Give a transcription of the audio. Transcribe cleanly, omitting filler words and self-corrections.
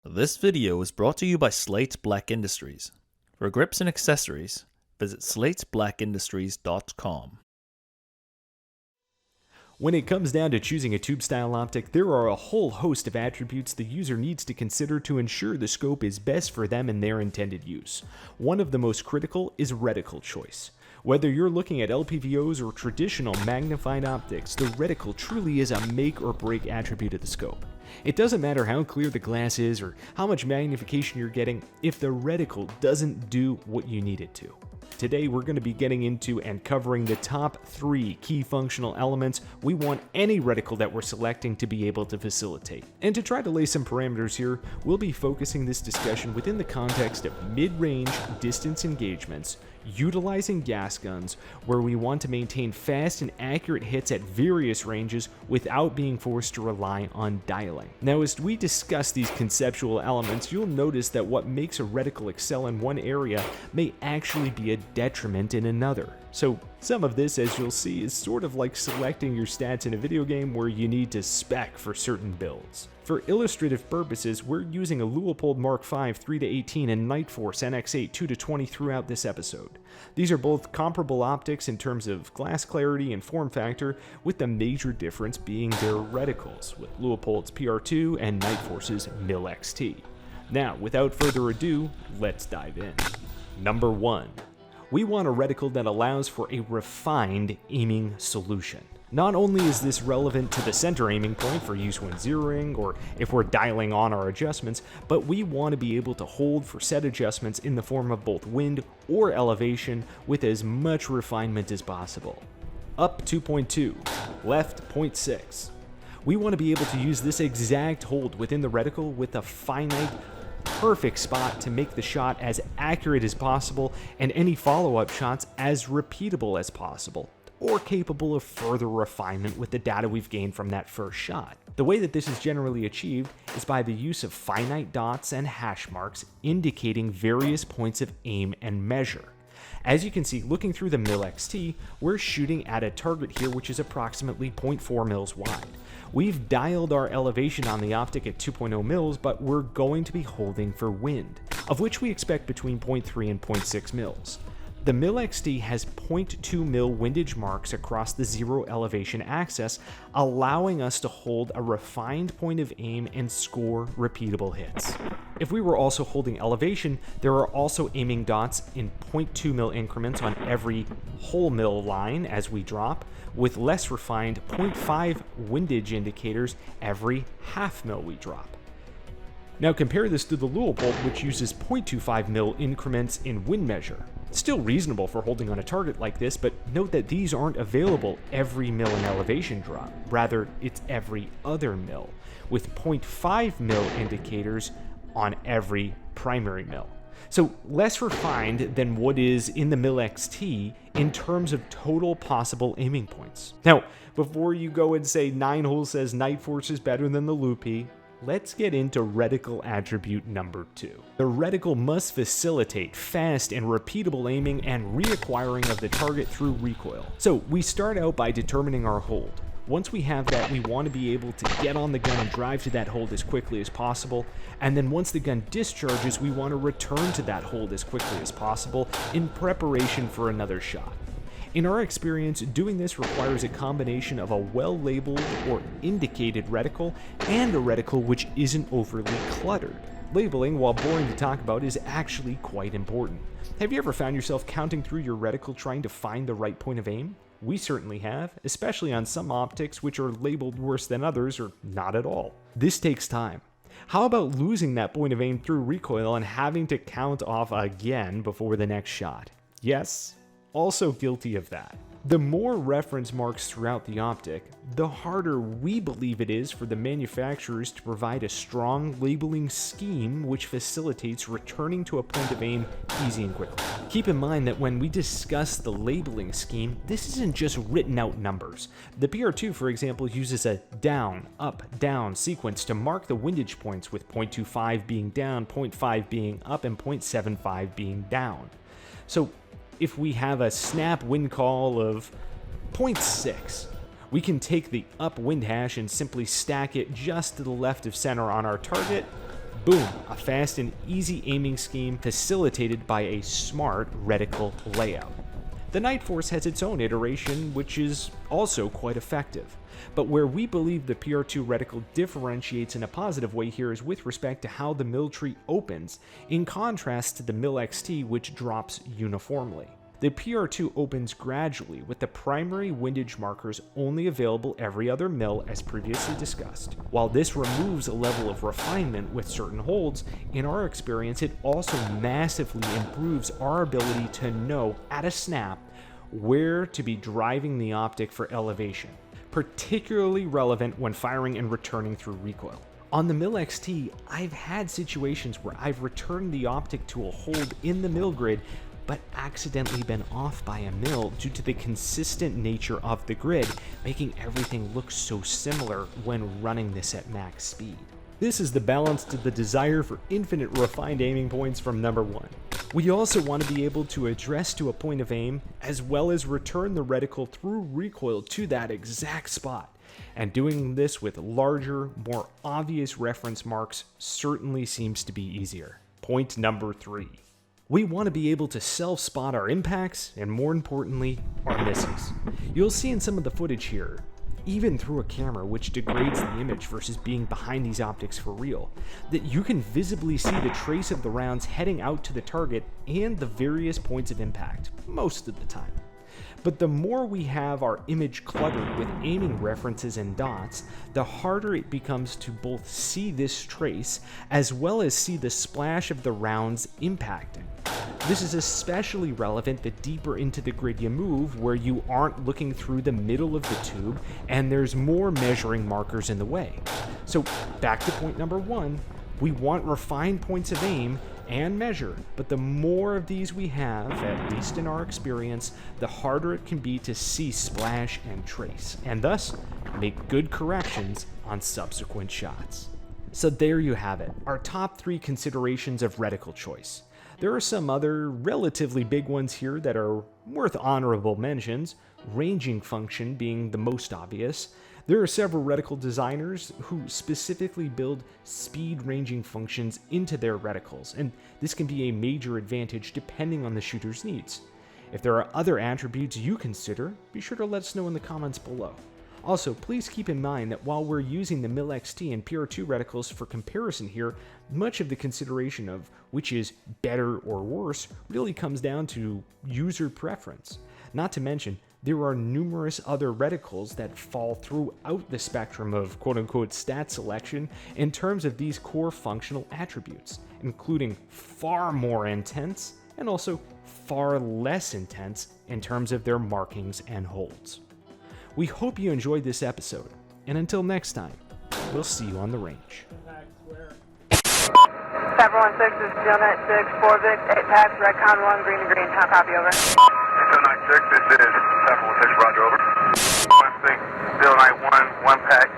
This video is brought to you by Slate Black Industries. For grips and accessories, visit slateblackindustries.com. When it comes down to choosing a tube-style optic, there are a whole host of attributes the user needs to consider to ensure the scope is best for them and their intended use. One of the most critical is reticle choice. Whether you're looking at LPVOs or traditional magnified optics, the reticle truly is a make or break attribute of the scope. It doesn't matter how clear the glass is or how much magnification you're getting if the reticle doesn't do what you need it to. Today we're going to be getting into and covering the top 3 key functional elements we want any reticle that we're selecting to be able to facilitate. And to try to lay some parameters here, we'll be focusing this discussion within the context of mid-range distance engagements, utilizing gas guns, where we want to maintain fast and accurate hits at various ranges without being forced to rely on dialing. Now, as we discuss these conceptual elements, you'll notice that what makes a reticle excel in one area may actually be a detriment in another. So some of this, as you'll see, is sort of like selecting your stats in a video game where you need to spec for certain builds. For illustrative purposes, we're using a Leupold Mark V 3-18 and Nightforce NX8 2-20 throughout this episode. These are both comparable optics in terms of glass clarity and form factor, with the major difference being their reticles, with Leupold's PR-2 and Nightforce's MIL-XT. Now, without further ado, let's dive in. Number 1. We want a reticle that allows for a refined aiming solution. Not only is this relevant to the center aiming point for use when zeroing or if we're dialing on our adjustments, but we want to be able to hold for set adjustments in the form of both wind or elevation with as much refinement as possible. Up 2.2, left 0.6. We want to be able to use this exact hold within the reticle with a finite, perfect spot to make the shot as accurate as possible and any follow-up shots as repeatable as possible, or capable of further refinement with the data we've gained from that first shot. The way that this is generally achieved is by the use of finite dots and hash marks indicating various points of aim and measure. As you can see, looking through the MIL-XT, we're shooting at a target here which is approximately 0.4 mils wide. We've dialed our elevation on the optic at 2.0 mils, but we're going to be holding for wind, of which we expect between 0.3 and 0.6 mils. The MIL-XT has 0.2 mil windage marks across the zero elevation axis, allowing us to hold a refined point of aim and score repeatable hits. If we were also holding elevation, there are also aiming dots in 0.2 mil increments on every whole mil line as we drop, with less refined 0.5 windage indicators every half mil we drop. Now compare this to the Leupold, which uses 0.25 mil increments in wind measure. Still reasonable for holding on a target like this, but note that these aren't available every mil in elevation drop. Rather, it's every other mil, with 0.5 mil indicators on every primary mil. So less refined than what is in the MIL-XT in terms of total possible aiming points. Now, before you go and say 9hole says Nightforce is better than the Loopy, let's get into reticle attribute number 2. The reticle must facilitate fast and repeatable aiming and reacquiring of the target through recoil. So we start out by determining our hold. Once we have that, we want to be able to get on the gun and drive to that hold as quickly as possible, and then once the gun discharges, we want to return to that hold as quickly as possible in preparation for another shot. In our experience, doing this requires a combination of a well-labeled or indicated reticle and a reticle which isn't overly cluttered. Labeling, while boring to talk about, is actually quite important. Have you ever found yourself counting through your reticle trying to find the right point of aim? We certainly have, especially on some optics which are labeled worse than others or not at all. This takes time. How about losing that point of aim through recoil and having to count off again before the next shot? Yes, also guilty of that. The more reference marks throughout the optic, the harder we believe it is for the manufacturers to provide a strong labeling scheme which facilitates returning to a point of aim easy and quickly. Keep in mind that when we discuss the labeling scheme, this isn't just written out numbers. The PR-2, for example, uses a down, up, down sequence to mark the windage points, with 0.25 being down, 0.5 being up, and 0.75 being down. So if we have a snap wind call of 0.6, we can take the up wind hash and simply stack it just to the left of center on our target, Boom, a fast and easy aiming scheme facilitated by a smart reticle layout. The Nightforce has its own iteration, which is also quite effective. But where we believe the PR-2 reticle differentiates in a positive way here is with respect to how the mill tree opens, in contrast to the Mill XT, which drops uniformly. The PR-2 opens gradually, with the primary windage markers only available every other mill as previously discussed. While this removes a level of refinement with certain holds, in our experience it also massively improves our ability to know at a snap where to be driving the optic for elevation, particularly relevant when firing and returning through recoil. On the Mill XT, I've had situations where I've returned the optic to a hold in the mill grid but accidentally been off by a mill due to the consistent nature of the grid, making everything look so similar when running this at max speed. This is the balance to the desire for infinite refined aiming points from number 1. We also want to be able to address to a point of aim, as well as return the reticle through recoil to that exact spot. And doing this with larger, more obvious reference marks certainly seems to be easier. Point number 3. We want to be able to self-spot our impacts, and more importantly, our misses. You'll see in some of the footage here, even through a camera which degrades the image versus being behind these optics for real, that you can visibly see the trace of the rounds heading out to the target and the various points of impact, most of the time. But the more we have our image cluttered with aiming references and dots, the harder it becomes to both see this trace as well as see the splash of the rounds impacting. This is especially relevant the deeper into the grid you move, where you aren't looking through the middle of the tube and there's more measuring markers in the way. So back to point number 1, we want refined points of aim and measure, but the more of these we have, at least in our experience, the harder it can be to see splash and trace, and thus make good corrections on subsequent shots. So there you have it, our top 3 considerations of reticle choice. There are some other relatively big ones here that are worth honorable mentions, ranging function being the most obvious. There are several reticle designers who specifically build speed ranging functions into their reticles, and this can be a major advantage depending on the shooter's needs. If there are other attributes you consider, be sure to let us know in the comments below. Also, please keep in mind that while we're using the Mill XT and PR-2 reticles for comparison here, much of the consideration of which is better or worse really comes down to user preference. Not to mention, there are numerous other reticles that fall throughout the spectrum of quote-unquote stat selection in terms of these core functional attributes, including far more intense and also far less intense in terms of their markings and holds. We hope you enjoyed this episode, and until next time, we'll see you on the range. 716 is Steel Knight 6, 4 Vic, 8 packs, Redcon 1, green to green, how copy, over? Steel Knight 6, this is 716, roger, over. 16, Steel Knight 1, 1 pack,